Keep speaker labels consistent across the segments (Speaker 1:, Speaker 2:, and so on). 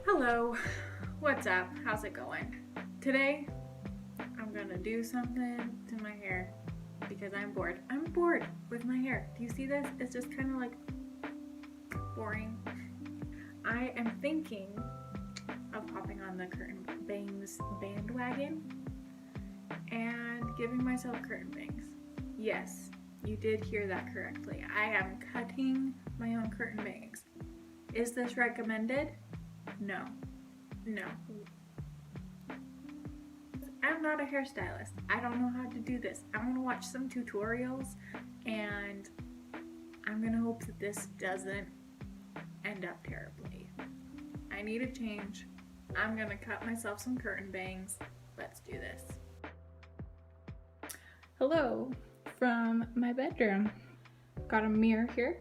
Speaker 1: Hello, what's up? How's it going? Today, I'm gonna do something to my hair because I'm bored. I'm bored with my hair. Do you see this? It's just kind of like boring. I am thinking of hopping on the curtain bangs bandwagon and giving myself curtain bangs. Yes, you did hear that correctly. I am cutting my own curtain bangs. Is this recommended? No. I'm not a hairstylist. I don't know how to do this. I'm gonna watch some tutorials and I'm gonna hope that this doesn't end up terribly. I need a change. I'm gonna cut myself some curtain bangs. Let's do this. Hello from my bedroom. Got a mirror here.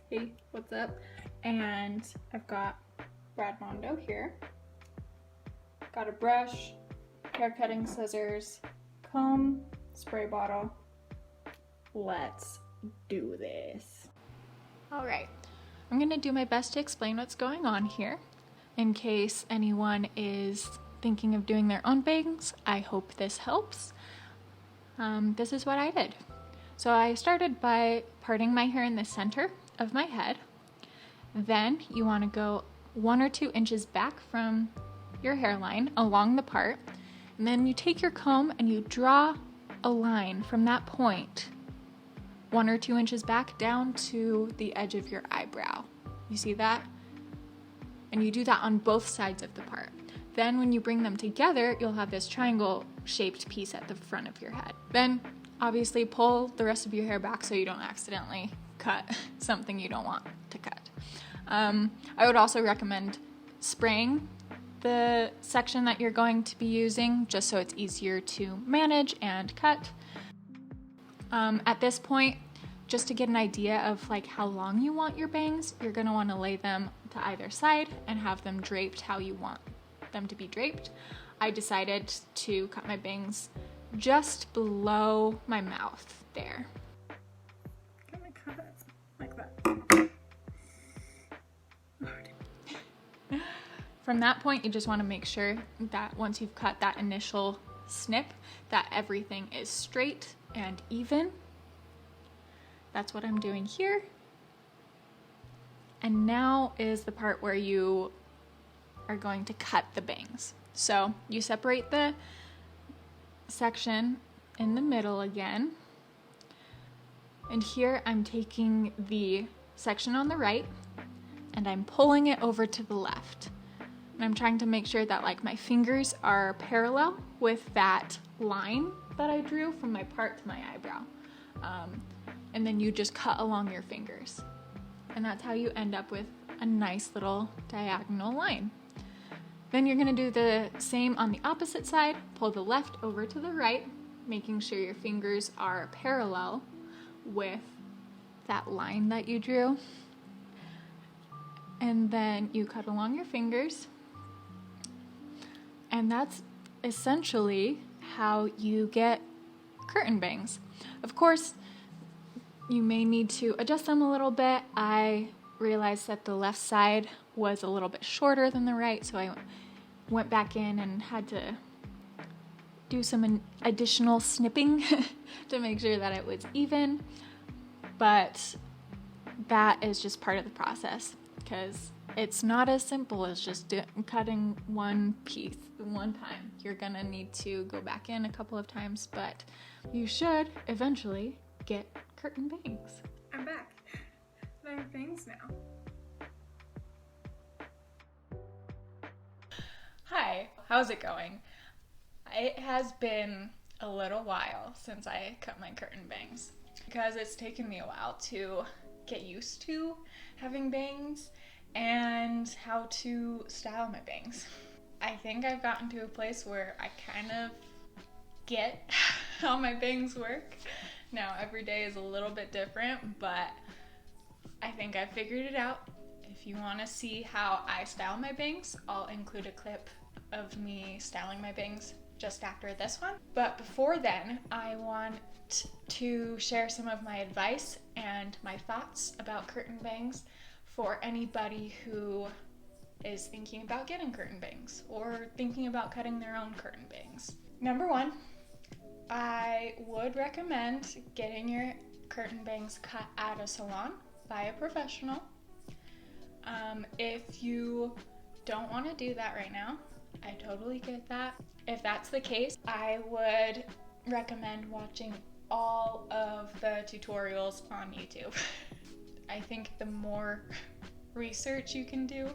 Speaker 1: Hey, what's up? And I've got Brad Mondo here. Got a brush, hair cutting scissors, comb, spray bottle. Let's do this. All right, I'm gonna do my best to explain what's going on here. In case anyone is thinking of doing their own bangs, I hope this helps. This is what I did. So I started by parting my hair in the center of my head. Then you want to go 1 or 2 inches back from your hairline along the part, and then you take your comb and you draw a line from that point 1 or 2 inches back down to the edge of your eyebrow. You see that? And you do that on both sides of the part. Then when you bring them together, you'll have this triangle shaped piece at the front of your head. Then obviously pull the rest of your hair back so you don't accidentally cut something you don't want to cut. I would also recommend spraying the section that you're going to be using just so it's easier to manage and cut. At this point, just to get an idea of like how long you want your bangs, you're gonna wanna lay them to either side and have them draped how you want them to be draped. I decided to cut my bangs just below my mouth there. I'm gonna cut it like that. From that point, you just want to make sure that once you've cut that initial snip, that everything is straight and even. That's what I'm doing here. And now is the part where you are going to cut the bangs. So you separate the section in the middle again. And here I'm taking the section on the right and I'm pulling it over to the left. And I'm trying to make sure that like my fingers are parallel with that line that I drew from my part to my eyebrow. And then you just cut along your fingers. And that's how you end up with a nice little diagonal line. Then you're gonna do the same on the opposite side. Pull the left over to the right, making sure your fingers are parallel with that line that you drew. And then you cut along your fingers. And that's essentially how you get curtain bangs. Of course, you may need to adjust them a little bit. I realized that the left side was a little bit shorter than the right, so I went back in and had to do some additional snipping to make sure that it was even. But that is just part of the process because it's not as simple as just cutting one piece one time. You're gonna need to go back in a couple of times, but you should eventually get curtain bangs. I'm back. I have bangs now. Hi, how's it going? It has been a little while since I cut my curtain bangs because it's taken me a while to get used to having bangs and how to style my bangs. I think I've gotten to a place where I kind of get how my bangs work. Now every day is a little bit different, but I think I figured it out. If you want to see how I style my bangs, I'll include a clip of me styling my bangs just after this one. But before then, I want to share some of my advice and my thoughts about curtain bangs for anybody who is thinking about getting curtain bangs or thinking about cutting their own curtain bangs. Number one, I would recommend getting your curtain bangs cut at a salon by a professional. If you don't want to do that right now, I totally get that. If that's the case, I would recommend watching all of the tutorials on YouTube. I think the more research you can do,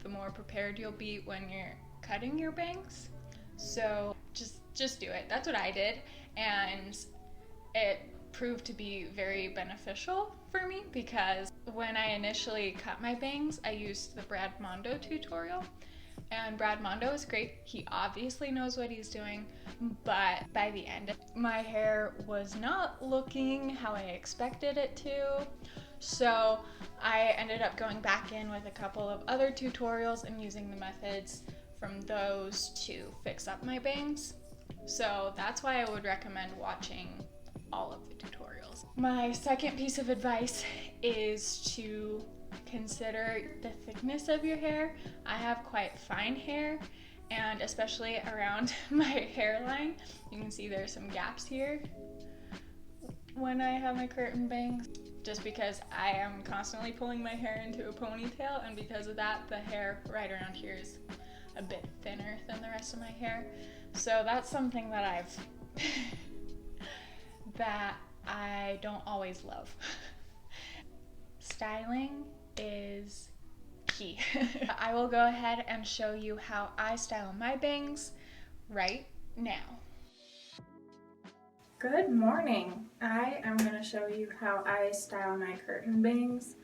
Speaker 1: the more prepared you'll be when you're cutting your bangs. So just do it. That's what I did, and it proved to be very beneficial for me because when I initially cut my bangs, I used the Brad Mondo tutorial. And Brad Mondo is great. He obviously knows what he's doing, but by the end, my hair was not looking how I expected it to. So I ended up going back in with a couple of other tutorials and using the methods from those to fix up my bangs. So that's why I would recommend watching all of the tutorials. My second piece of advice is to consider the thickness of your hair. I have quite fine hair, and especially around my hairline, you can see there's some gaps here when I have my curtain bangs, just because I am constantly pulling my hair into a ponytail, and because of that, the hair right around here is a bit thinner than the rest of my hair. So that's something that that I don't always love. Styling is key. I will go ahead and show you how I style my bangs right now. Good morning. I am going to show you how I style my curtain bangs.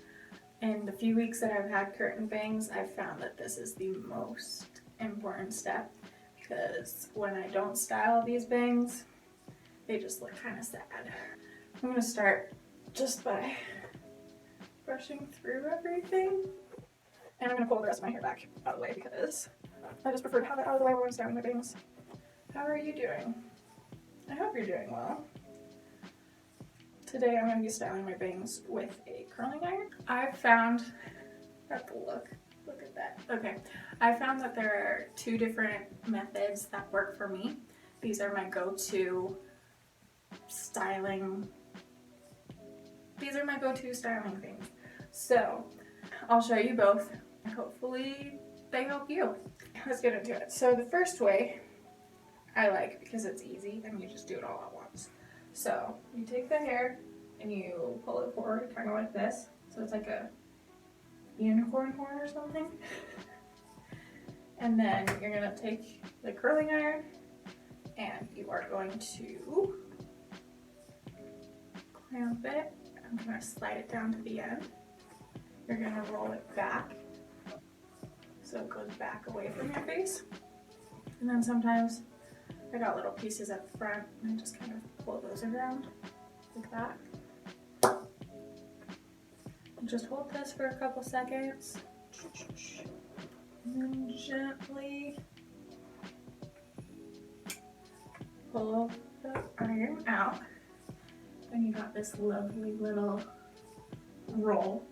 Speaker 1: In the few weeks that I've had curtain bangs, I've found that this is the most important step, because when I don't style these bangs, they just look kind of sad. I'm going to start just by brushing through everything, and I'm going to pull the rest of my hair back out of the way because I just prefer to have it out of the way when I'm styling my bangs. How are you doing? I hope you're doing well. Today I'm going to be styling my bangs with a curling iron. I've found that look at that. Okay, I found that there are two different methods that work for me. These are my go-to styling things. So I'll show you both. Hopefully they help you. Let's get into it. So the first way I like, because it's easy and you just do it all at once. So you take the hair and you pull it forward kind of like this. So it's like a unicorn horn or something. And then you're going to take the curling iron and you are going to clamp it. I'm going to slide it down to the end. You're going to roll it back so it goes back away from your face. And then sometimes I got little pieces at the front and I just kind of pull those around like that. And just hold this for a couple seconds. And then gently pull the iron out. And you got this lovely little roll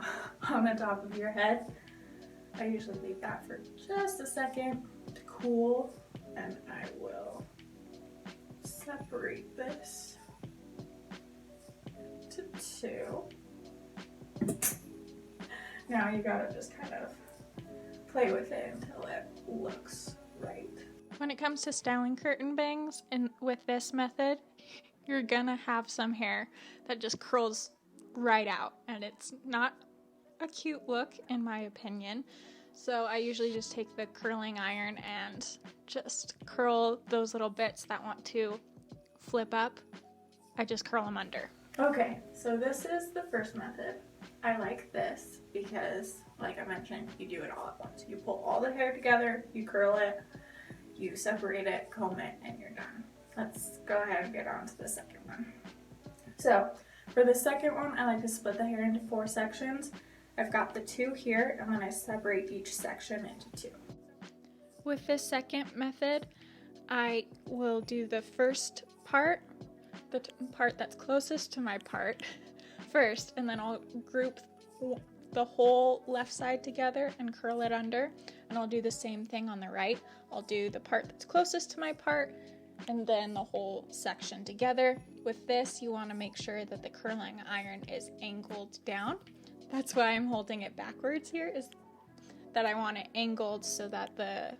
Speaker 1: on the top of your head. I usually leave that for just a second to cool, and I will separate this to two. Now you gotta just kind of play with it until it looks right. When it comes to styling curtain bangs and with this method, you're gonna have some hair that just curls right out, and it's not a cute look in my opinion. So I usually just take the curling iron and just curl those little bits that want to flip up. I just curl them under. Okay, so this is the first method. I like this because, like I mentioned, you do it all at once. You pull all the hair together, you curl it, you separate it, comb it, and you're done. Let's go ahead and get on to the second one. So for the second one, I like to split the hair into 4 sections. I've got the 2 here, and then I separate each section into 2. With this second method, I will do the first part, the part that's closest to my part first, and then I'll group the whole left side together and curl it under, and I'll do the same thing on the right. I'll do the part that's closest to my part and then the whole section together. With this, you want to make sure that the curling iron is angled down. That's why I'm holding it backwards here, is that I want it angled so that the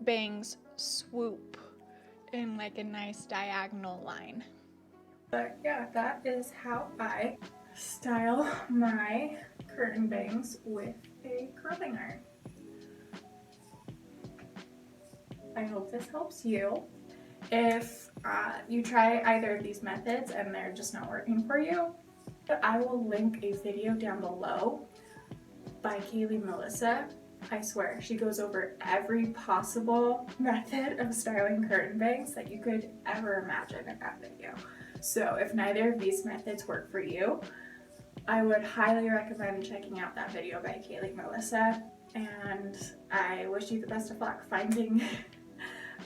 Speaker 1: bangs swoop in like a nice diagonal line. But yeah, that is how I style my curtain bangs with a curling iron. I hope this helps you. If you try either of these methods and they're just not working for you, I will link a video down below by Kaylee Melissa. I swear, she goes over every possible method of styling curtain bangs that you could ever imagine in that video. So if neither of these methods work for you, I would highly recommend checking out that video by Kaylee Melissa, and I wish you the best of luck finding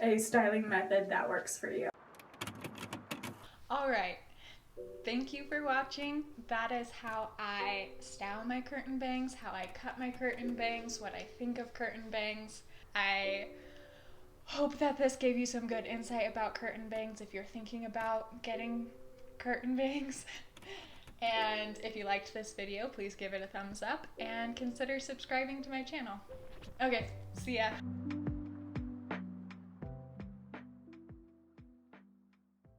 Speaker 1: a styling method that works for you. Alright, thank you for watching. That is how I style my curtain bangs, how I cut my curtain bangs, what I think of curtain bangs. I hope that this gave you some good insight about curtain bangs if you're thinking about getting curtain bangs. And if you liked this video, please give it a thumbs up and consider subscribing to my channel. Okay, see ya.